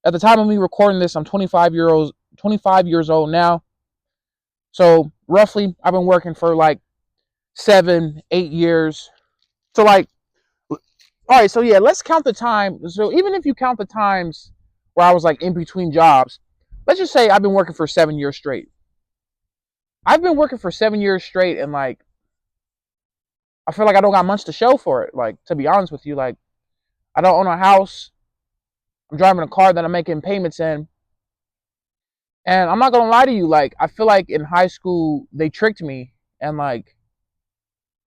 At the time of me recording this, I'm 25 years old now. So roughly, I've been working for like 7, 8 years. So like, all right. So yeah, let's count the time. So even if you count the times where I was like in between jobs, let's just say I've been working for 7 years straight. I've been working for 7 years straight, and like, I feel like I don't got much to show for it. Like, to be honest with you, like, I don't own a house. I'm driving a car that I'm making payments in. And I'm not gonna lie to you, like, I feel like in high school they tricked me, and like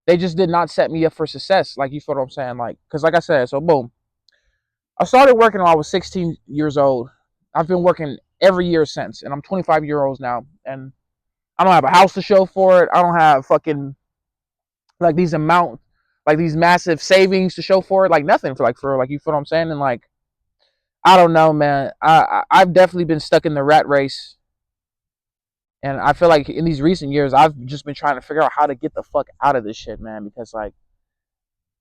they just did not set me up for success. Like, you feel what I'm saying? Like, cause like I said, so boom. I started working when I was 16 years old. I've been working every year since, and I'm 25 years old now. And I don't have a house to show for it. I don't have fucking like these massive savings to show for it. Like nothing for like, you feel what I'm saying? And like, I don't know, man. I've definitely been stuck in the rat race, and I feel like in these recent years, I've just been trying to figure out how to get the fuck out of this shit, man. Because like,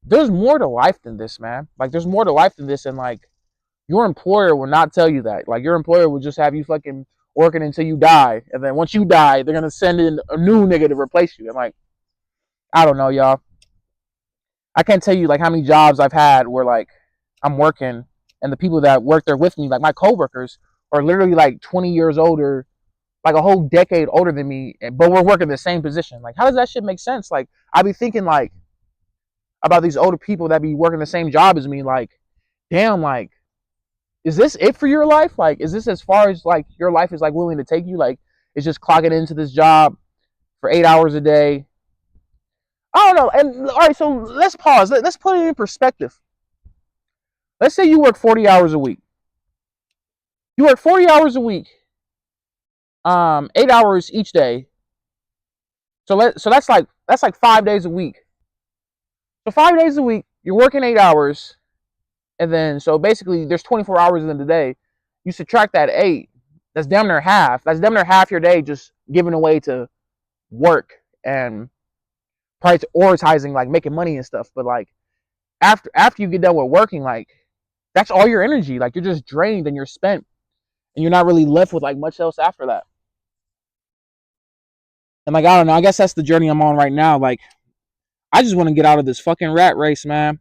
there's more to life than this, man. Like, there's more to life than this, and like, your employer will not tell you that. Like, your employer will just have you fucking working until you die, and then once you die, they're gonna send in a new nigga to replace you. And like, I don't know, y'all. I can't tell you like how many jobs I've had where like I'm working, and the people that work there with me, like my coworkers, are literally like 20 years older, like a whole decade older than me, but we're working the same position. Like, how does that shit make sense? Like, I be thinking like about these older people that be working the same job as me. Like, damn, like, is this it for your life? Like, is this as far as like your life is like willing to take you? Like, it's just clocking into this job for 8 hours a day. I don't know. And all right, so let's pause. Let's put it in perspective. Let's say you work 40 hours a week. You work 40 hours a week, 8 hours each day. So that's like 5 days a week. So 5 days a week, you're working 8 hours, and then so basically there's 24 hours in the day. You subtract that eight, that's damn near half. That's damn near half your day just given away to work and prioritizing like making money and stuff. But like after you get done with working, like that's all your energy. Like, you're just drained and you're spent, and you're not really left with like much else after that. And like, I don't know, I guess that's the journey I'm on right now. Like, I just want to get out of this fucking rat race, man.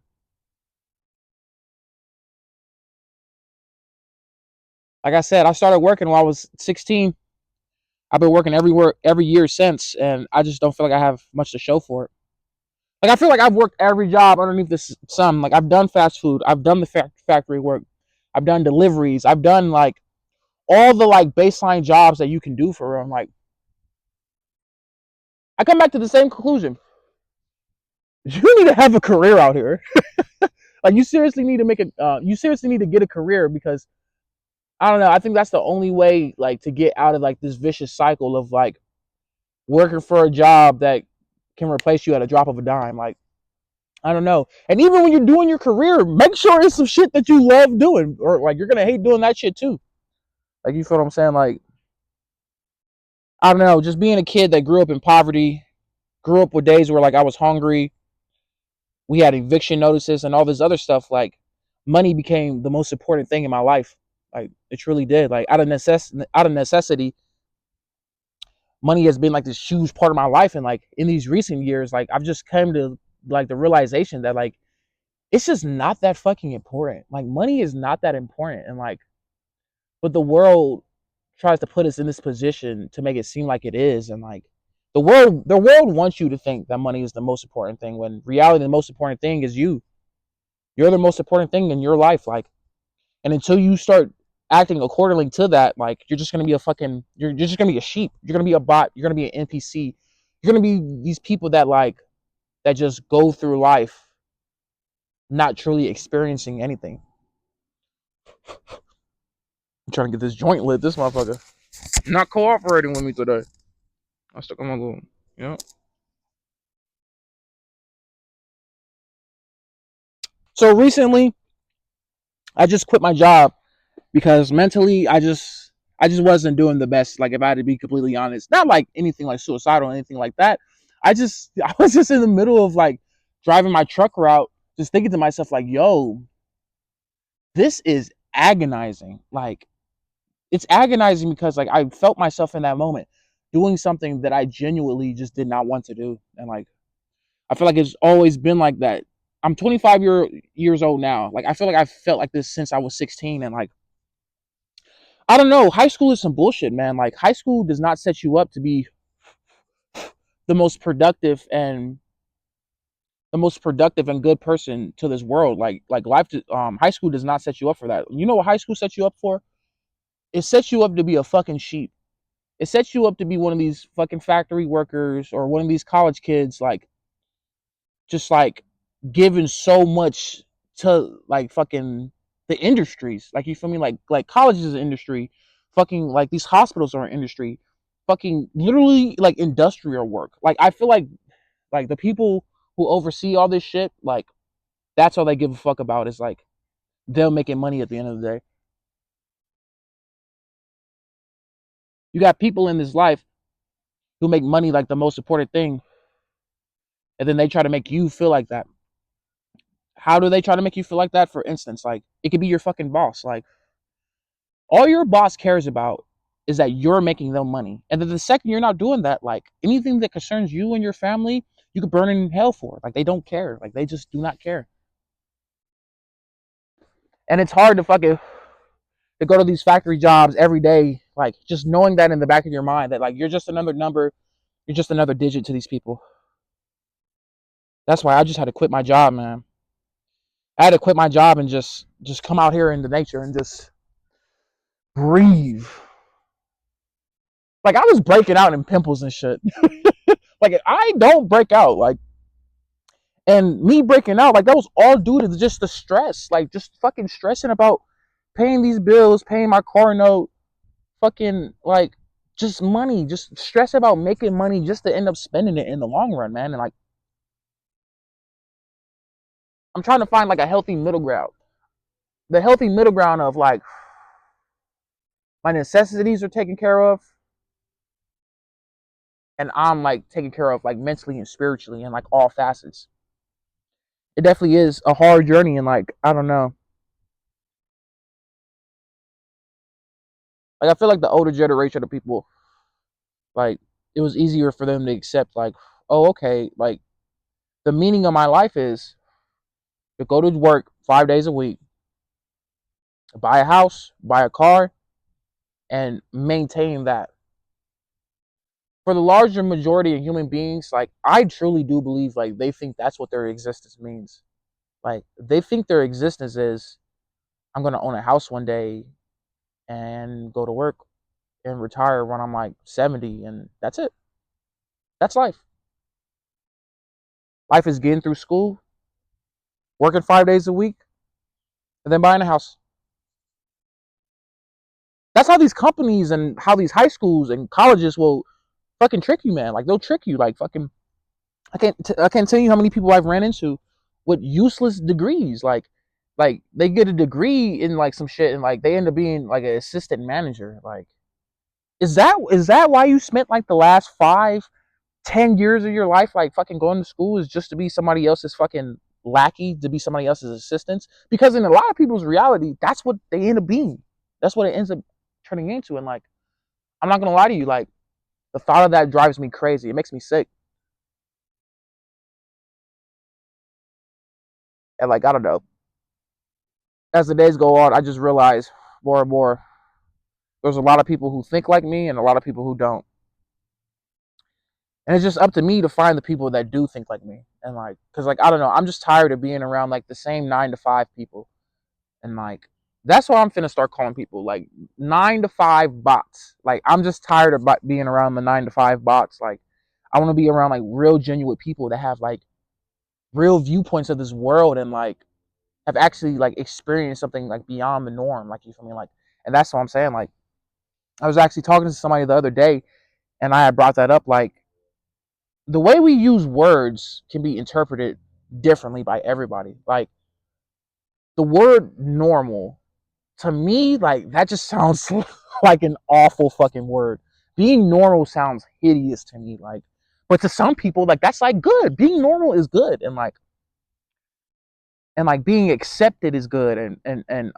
Like I said, I started working when I was 16. I've been working every year since, and I just don't feel like I have much to show for it. Like, I feel like I've worked every job underneath the sun. Like, I've done fast food, I've done the factory work, I've done deliveries, I've done like all the like baseline jobs that you can do for real. I'm like, I come back to the same conclusion. You need to have a career out here. Like, you seriously need to you seriously need to get a career, because I don't know. I think that's the only way, like, to get out of like this vicious cycle of like working for a job that can replace you at a drop of a dime. Like, I don't know. And even when you're doing your career, make sure it's some shit that you love doing, or like you're gonna hate doing that shit too. Like, you feel what I'm saying? Like, I don't know. Just being a kid that grew up in poverty, grew up with days where like I was hungry, we had eviction notices and all this other stuff. Like, money became the most important thing in my life. Like, it truly did. Like, out of necessity, money has been like this huge part of my life. And like in these recent years, like I've just come to like the realization that like it's just not that fucking important. Like, money is not that important. And like, but the world tries to put us in this position to make it seem like it is. And like, the world wants you to think that money is the most important thing, when reality the most important thing is you. You're the most important thing in your life. Like, and until you start acting accordingly to that, like, you're just gonna be you're just gonna be a sheep. You're gonna be a bot. You're gonna be an NPC. You're gonna be these people that like that just go through life not truly experiencing anything. I'm trying to get this joint lit. This motherfucker not cooperating with me today. I stuck on my little, you know. So recently, I just quit my job because mentally, I just wasn't doing the best. Like, if I had to be completely honest, not like anything like suicidal or anything like that. I was just in the middle of like driving my truck route, just thinking to myself like, yo, this is agonizing. Like, it's agonizing because like I felt myself in that moment doing something that I genuinely just did not want to do. And like I feel like it's always been like that. I'm 25 years old now. Like I feel like I've felt like this since I was 16. And like I don't know, high school is some bullshit, man. Like high school does not set you up to be the most productive and good person to this world. Like life high school does not set you up for that. You know what high school sets you up for? It sets you up to be a fucking sheep. It sets you up to be one of these fucking factory workers or one of these college kids, like just like giving so much to like fucking the industries. Like you feel me? Like college is an industry. Fucking like these hospitals are an industry. Fucking literally like industrial work. Like I feel like the people who oversee all this shit, like that's all they give a fuck about is like they're making money at the end of the day. You got people in this life who make money like the most important thing, and then they try to make you feel like that. How do they try to make you feel like that? For instance, like it could be your fucking boss. Like all your boss cares about is that you're making them money. And then the second you're not doing that, like anything that concerns you and your family, you could burn in hell for. Like they don't care. Like they just do not care. And it's hard to go to these factory jobs every day, like just knowing that in the back of your mind that like you're just another number, you're just another digit to these people. That's why I just had to quit my job, man. I had to quit my job and just come out here into nature and just breathe. Like I was breaking out in pimples and shit. Like I don't break out. Like and me breaking out, like that was all due to just the stress. Like just fucking stressing about paying these bills, paying my car note, fucking like just money, just stress about making money just to end up spending it in the long run, man. And like I'm trying to find like a healthy middle ground. The healthy middle ground of like my necessities are taken care of and I'm like taken care of like mentally and spiritually and like all facets. It definitely is a hard journey and like I don't know. Like I feel like the older generation of people, like it was easier for them to accept like, oh okay, like the meaning of my life is to go to work 5 days a week, buy a house, buy a car, and maintain that. For the larger majority of human beings, like I truly do believe like they think that's what their existence means. Like they think their existence is I'm gonna own a house one day and go to work and retire when I'm like 70 and that's it. That's life. Life is getting through school, working 5 days a week, and then buying a house. That's how these companies and how these high schools and colleges will fucking trick you, man. Like they'll trick you. Like fucking, I can't tell you how many people I've ran into with useless degrees. Like they get a degree in like some shit and like they end up being like an assistant manager. Like, is that why you spent like the last 5, 10 years of your life like fucking going to school is just to be somebody else's fucking lackey, to be somebody else's assistant? Because in a lot of people's reality, that's what they end up being. That's what it ends up turning into. And like, I'm not gonna lie to you, like the thought of that drives me crazy. It makes me sick. And like, I don't know. As the days go on, I just realize more and more there's a lot of people who think like me and a lot of people who don't. And it's just up to me to find the people that do think like me. And like, cause like, I don't know, I'm just tired of being around like the same 9 to 5 people. And like, that's why I'm finna start calling people like 9 to 5 bots. Like, I'm just tired of being around the 9 to 5 bots. Like, I want to be around like real genuine people that have like real viewpoints of this world and like have actually like experienced something like beyond the norm. Like, you feel me? Like, and that's what I'm saying. Like, I was actually talking to somebody the other day and I had brought that up. Like, the way we use words can be interpreted differently by everybody. Like, the word normal to me, like that just sounds like an awful fucking word. Being normal sounds hideous to me. Like, but to some people, like that's like good. Being normal is good, and like being accepted is good, and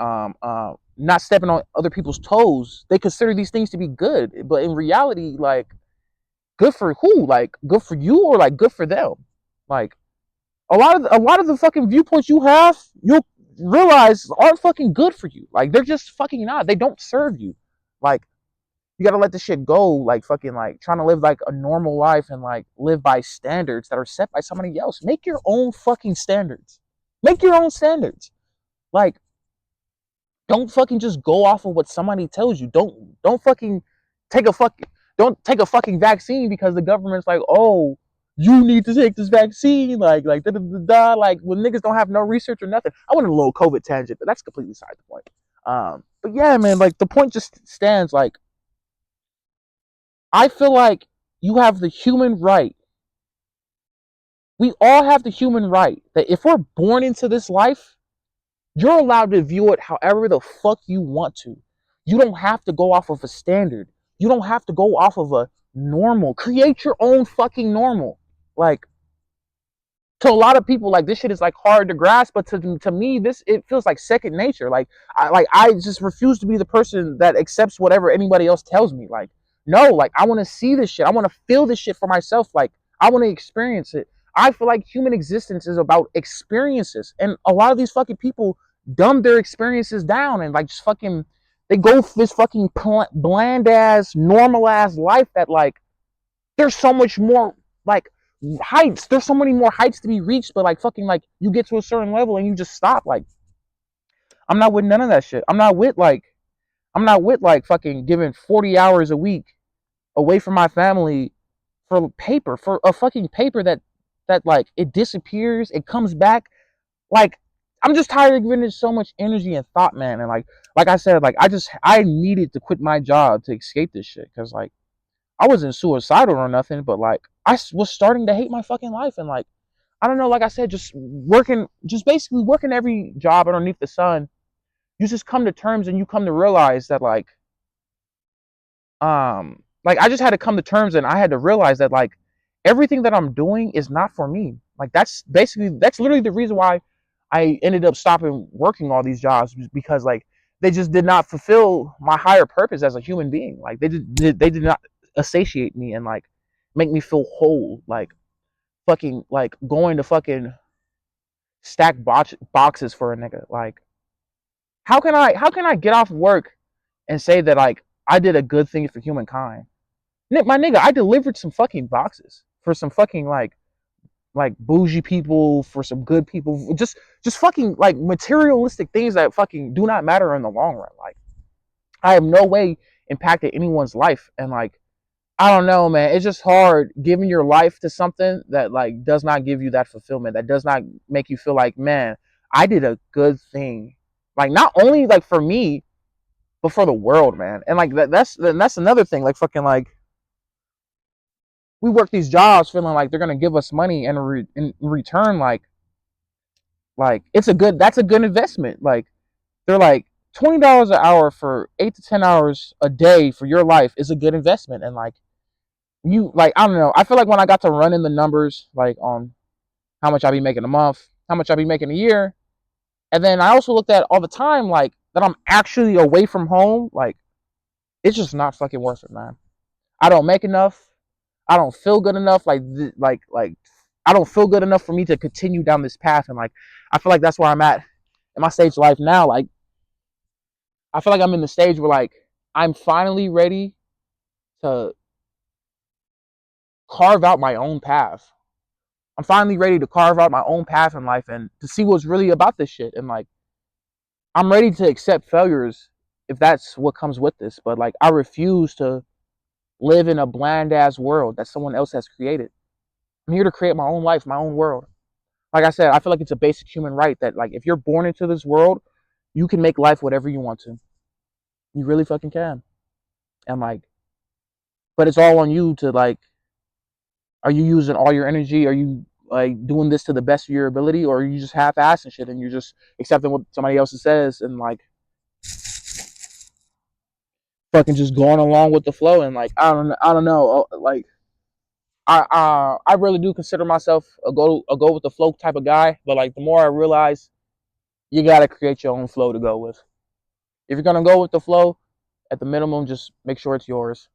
not stepping on other people's toes, they consider these things to be good. But in reality, like, good for who? Like, good for you or like good for them? Like, a lot of the fucking viewpoints you have, you'll realize aren't fucking good for you. Like, they're just fucking not. They don't serve you. Like, you gotta let this shit go. Like, fucking like trying to live like a normal life and like live by standards that are set by somebody else. Make your own fucking standards. Make your own standards. Like, don't fucking just go off of what somebody tells you. Don't fucking take a fucking don't take a fucking vaccine because the government's like, oh, you need to take this vaccine. Like da da da da. Like, when niggas don't have no research or nothing. I went on a little COVID tangent, but that's completely beside the point. But yeah, man, like the point just stands. Like, I feel like you have the human right. We all have the human right that if we're born into this life, you're allowed to view it however the fuck you want to. You don't have to go off of a standard. You don't have to go off of a normal. Create your own fucking normal. Like, to a lot of people, like, this shit is like hard to grasp, but to me, this, it feels like second nature. I just refuse to be the person that accepts whatever anybody else tells me. Like, no, like, I want to see this shit. I want to feel this shit for myself. Like, I want to experience it. I feel like human existence is about experiences, and a lot of these fucking people dumb their experiences down and like just fucking, they go for this fucking bland ass normal ass life that, like, there's so much more, like, heights. There's so many more heights to be reached, but like fucking, like, you get to a certain level and you just stop. Like, I'm not with none of that shit. I'm not with fucking giving 40 hours a week away from my family for paper, for a fucking paper that like, it disappears, it comes back. Like, I'm just tired of giving it so much energy and thought, man. And like I said, like, I needed to quit my job to escape this shit, because like, I wasn't suicidal or nothing, but like, I was starting to hate my fucking life. And like, I don't know, like I said, just basically working every job underneath the sun. You just come to terms and you come to realize that like I just had to come to terms and I had to realize that like, everything that I'm doing is not for me. Like, that's literally the reason why I ended up stopping working all these jobs, because like, they just did not fulfill my higher purpose as a human being. Like, they did not satiate me and like make me feel whole. Like, fucking like going to fucking stack boxes for a nigga. Like, how can I get off work and say that like, I did a good thing for humankind? My nigga, I delivered some fucking boxes for some fucking like bougie people, for some good people, just fucking like materialistic things that fucking do not matter in the long run. Like, I have no way impacted anyone's life, and like, I don't know, man. It's just hard giving your life to something that like does not give you that fulfillment, that does not make you feel like, man, I did a good thing. Like, not only like for me, but for the world, man. And like that's another thing. Like, fucking like, we work these jobs feeling like they're gonna give us money, and in return, like that's a good investment. Like, they're like, $20 an hour for 8 to 10 hours a day for your life is a good investment. And like, you, like, I don't know. I feel like when I got to run in the numbers, like, on how much I be making a month, how much I be making a year, and then I also looked at all the time, like, that I'm actually away from home. Like, it's just not fucking worth it, man. I don't make enough. I don't feel good enough. Like I don't feel good enough for me to continue down this path. And like, I feel like that's where I'm at in my stage of life now. Like, I feel like I'm in the stage where like, I'm finally ready to carve out my own path. I'm finally ready to carve out my own path in life and to see what's really about this shit. And like, I'm ready to accept failures if that's what comes with this. But like, I refuse to live in a bland ass world that someone else has created. I'm here to create my own life, my own world. Like I said, I feel like it's a basic human right that like, if you're born into this world, you can make life whatever you want to. You really fucking can. And like, but it's all on you to like, are you using all your energy? Are you like doing this to the best of your ability, or are you just half-ass and shit and you're just accepting what somebody else says and like fucking just going along with the flow? And like, I don't know. Like, I really do consider myself a go with the flow type of guy. But like, the more I realize, you gotta create your own flow to go with. If you're gonna go with the flow, at the minimum, just make sure it's yours.